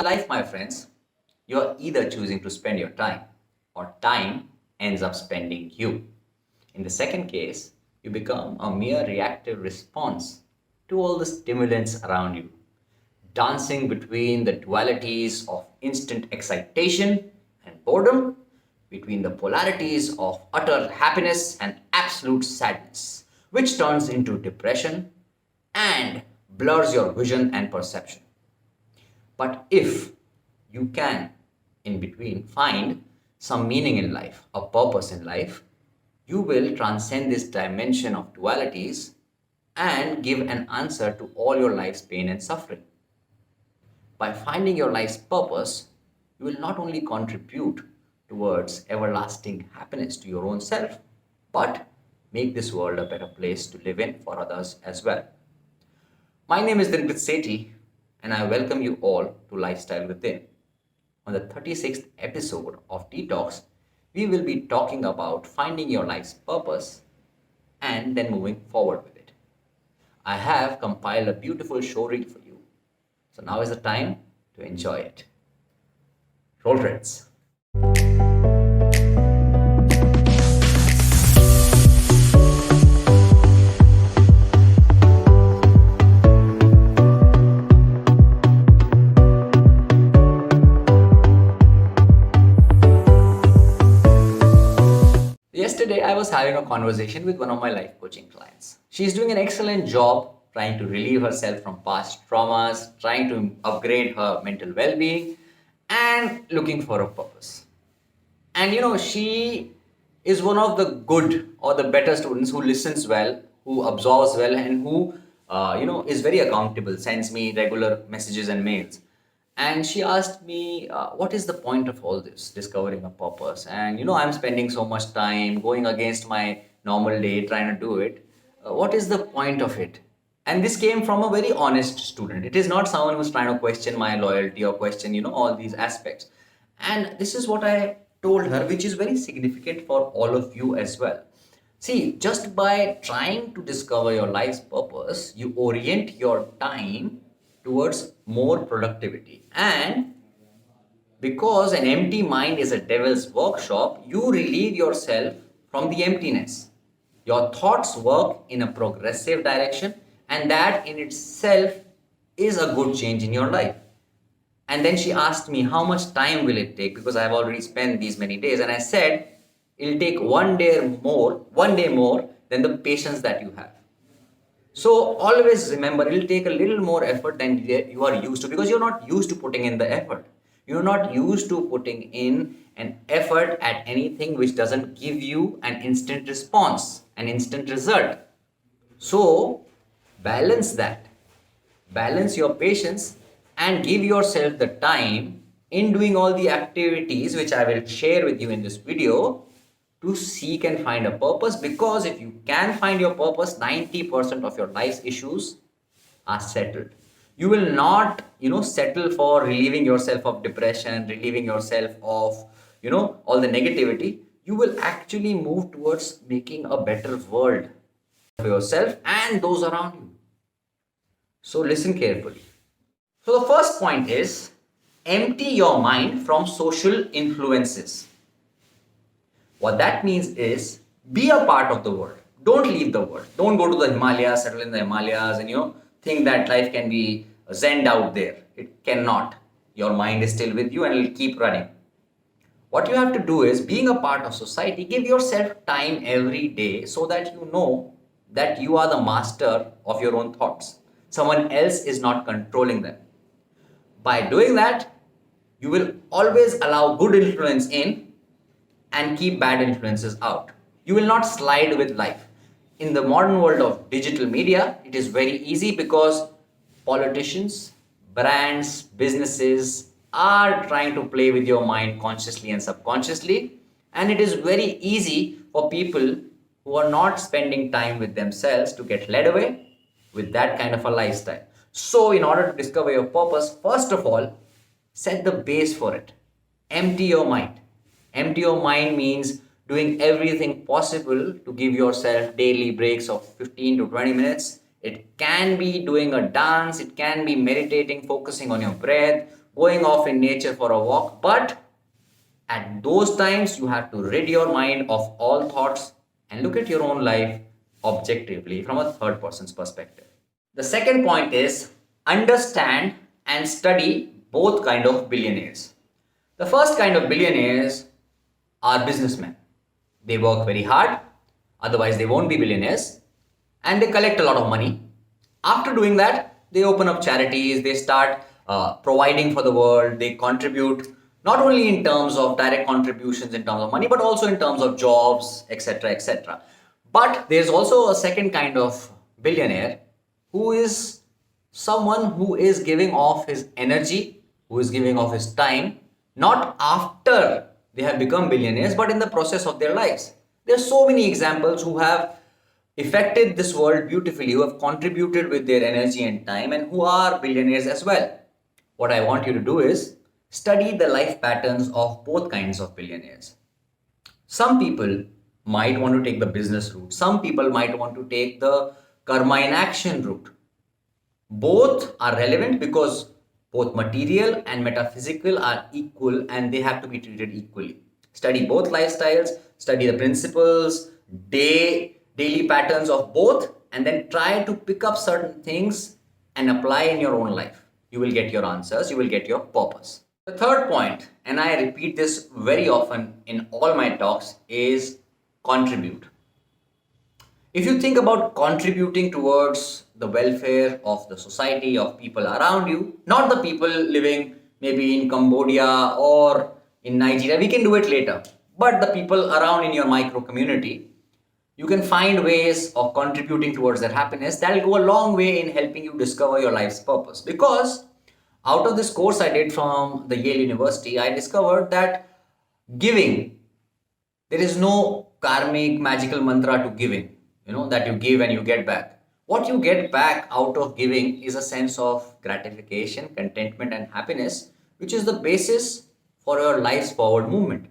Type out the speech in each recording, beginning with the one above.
Life, my friends, you're either choosing to spend your time or time ends up spending you. In the second case, you become a mere reactive response to all the stimulants around you, dancing between the dualities of instant excitation and boredom, between the polarities of utter happiness and absolute sadness, which turns into depression and blurs your vision and perception. But if you can, in between, find some meaning in life, a purpose in life, you will transcend this dimension of dualities and give an answer to all your life's pain and suffering. By finding your life's purpose, you will not only contribute towards everlasting happiness to your own self, but make this world a better place to live in for others as well. My name is Dinprit Sethi, and I welcome you all to Lifestyle Within. On the 36th episode of Detox, we will be talking about finding your life's purpose and then moving forward with it. I have compiled a beautiful show reel for you. So now is the time to enjoy it. Roll credits. Yesterday, I was having a conversation with one of my life coaching clients. She's doing an excellent job trying to relieve herself from past traumas, trying to upgrade her mental well being, and looking for a purpose. And she is one of the good or the better students who listens well, who absorbs well, and who is very accountable, sends me regular messages and mails. And she asked me, what is the point of all this, discovering a purpose? And I'm spending so much time going against my normal day trying to do it. What is the point of it? And this came from a very honest student. It is not someone who's trying to question my loyalty or question all these aspects. And this is what I told her, which is very significant for all of you as well. See, just by trying to discover your life's purpose, you orient your time towards more productivity. And because an empty mind is a devil's workshop, you relieve yourself from the emptiness. Your thoughts work in a progressive direction, and that in itself is a good change in your life. And then she asked me, how much time will it take? Because I have already spent these many days. And I said, it'll take one day more than the patience that you have. So always remember, it'll take a little more effort than you are used to, because you're not used to putting in the effort. You're not used to putting in an effort at anything which doesn't give you an instant response, an instant result. So balance that. Balance your patience and give yourself the time in doing all the activities which I will share with you in this video to seek and find a purpose. Because if you can find your purpose, 90% of your life's issues are settled. You will not settle for relieving yourself of depression, relieving yourself of all the negativity. You will actually move towards making a better world for yourself and those around you. So listen carefully. So the first point is, empty your mind from social influences. What that means is, be a part of the world. Don't leave the world. Don't go to the Himalayas, settle in the Himalayas, and think that life can be zen out there. It cannot. Your mind is still with you and it'll keep running. What you have to do is, being a part of society, give yourself time every day so that you know that you are the master of your own thoughts. Someone else is not controlling them. By doing that, you will always allow good influence in and keep bad influences out. You will not slide with life. In the modern world of digital media, it is very easy because politicians, brands, businesses are trying to play with your mind consciously and subconsciously. And it is very easy for people who are not spending time with themselves to get led away with that kind of a lifestyle. So, in order to discover your purpose, first of all, set the base for it. Empty your mind. Empty your mind means doing everything possible to give yourself daily breaks of 15 to 20 minutes. It can be doing a dance, it can be meditating, focusing on your breath, going off in nature for a walk, but at those times, you have to rid your mind of all thoughts and look at your own life objectively from a third person's perspective. The second point is understand and study both kind of billionaires. The first kind of billionaires are businessmen. They work very hard, otherwise they won't be billionaires, and they collect a lot of money. After doing that, they open up charities, they start providing for the world, they contribute not only in terms of direct contributions in terms of money, but also in terms of jobs, etc., etc. But there's also a second kind of billionaire who is someone who is giving off his energy, who is giving off his time, not after they have become billionaires, but in the process of their lives. There are so many examples who have affected this world beautifully, who have contributed with their energy and time, and who are billionaires as well. What I want you to do is study the life patterns of both kinds of billionaires. Some people might want to take the business route, some people might want to take the karma in action route. Both are relevant because both material and metaphysical are equal and they have to be treated equally. Study both lifestyles, study the principles, daily patterns of both, and then try to pick up certain things and apply in your own life. You will get your answers, you will get your purpose. The third point, and I repeat this very often in all my talks, is contribute. If you think about contributing towards the welfare of the society, of people around you, not the people living maybe in Cambodia or in Nigeria, we can do it later, but the people around in your micro community, you can find ways of contributing towards their happiness that will go a long way in helping you discover your life's purpose. Because out of this course I did from the Yale University, I discovered that giving, there is no karmic magical mantra to giving, that you give and you get back. What you get back out of giving is a sense of gratification, contentment, and happiness, which is the basis for your life's forward movement.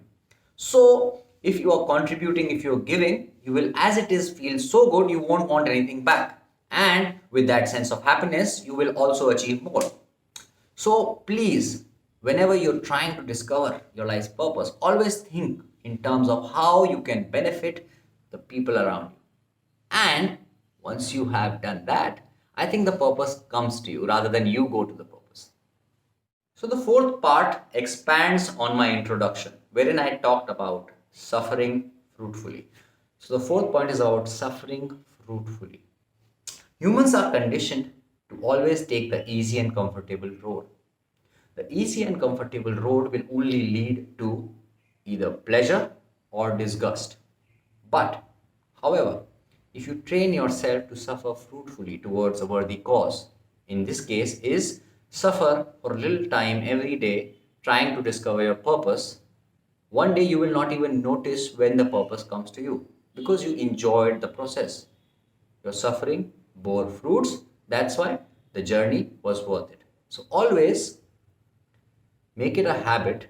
So, if you are contributing, if you're giving, you will, as it is, feel so good, you won't want anything back. And with that sense of happiness, you will also achieve more. So, please, whenever you're trying to discover your life's purpose, always think in terms of how you can benefit the people around you. And once you have done that, I think the purpose comes to you rather than you go to the purpose. So, the fourth part expands on my introduction, wherein I talked about suffering fruitfully. So, the fourth point is about suffering fruitfully. Humans are conditioned to always take the easy and comfortable road. The easy and comfortable road will only lead to either pleasure or disgust. But, however, if you train yourself to suffer fruitfully towards a worthy cause, in this case is suffer for a little time every day trying to discover your purpose, one day you will not even notice when the purpose comes to you because you enjoyed the process. Your suffering bore fruits, that's why the journey was worth it. So always make it a habit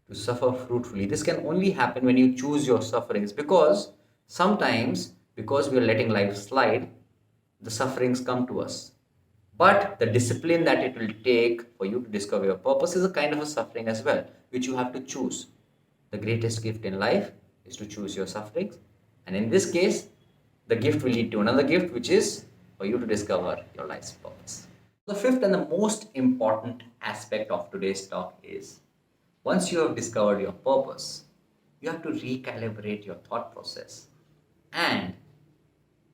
to suffer fruitfully. This can only happen when you choose your sufferings because sometimes, because we are letting life slide, the sufferings come to us. But the discipline that it will take for you to discover your purpose is a kind of a suffering as well, which you have to choose. The greatest gift in life is to choose your sufferings. And in this case, the gift will lead to another gift, which is for you to discover your life's purpose. The fifth and the most important aspect of today's talk is once you have discovered your purpose, you have to recalibrate your thought process and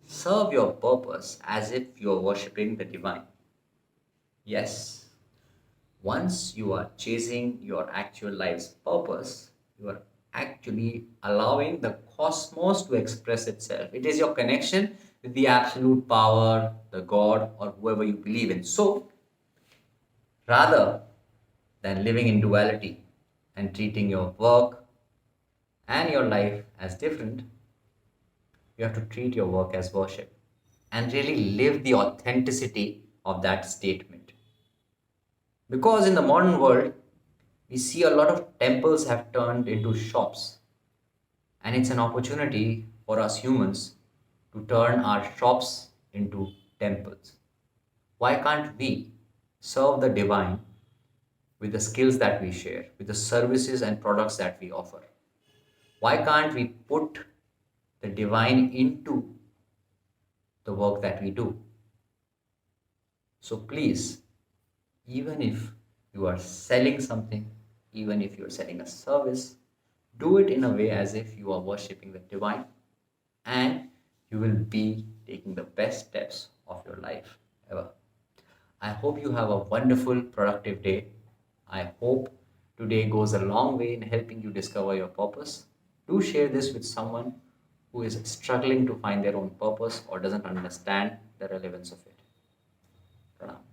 serve your purpose as if you're worshipping the divine. Yes, once you are chasing your actual life's purpose, you are actually allowing the cosmos to express itself. It is your connection with the absolute power, the God, or whoever you believe in. So, rather than living in duality and treating your work and your life as different, you have to treat your work as worship and really live the authenticity of that statement. Because in the modern world, we see a lot of temples have turned into shops, and it's an opportunity for us humans to turn our shops into temples. Why can't we serve the divine with the skills that we share, with the services and products that we offer? Why can't we put the divine into the work that we do? So please, even if you are selling something, even if you're selling a service, do it in a way as if you are worshipping the divine, and you will be taking the best steps of your life ever. I hope you have a wonderful, productive day. I hope today goes a long way in helping you discover your purpose. Do share this with someone who is struggling to find their own purpose or doesn't understand the relevance of it. Pranam.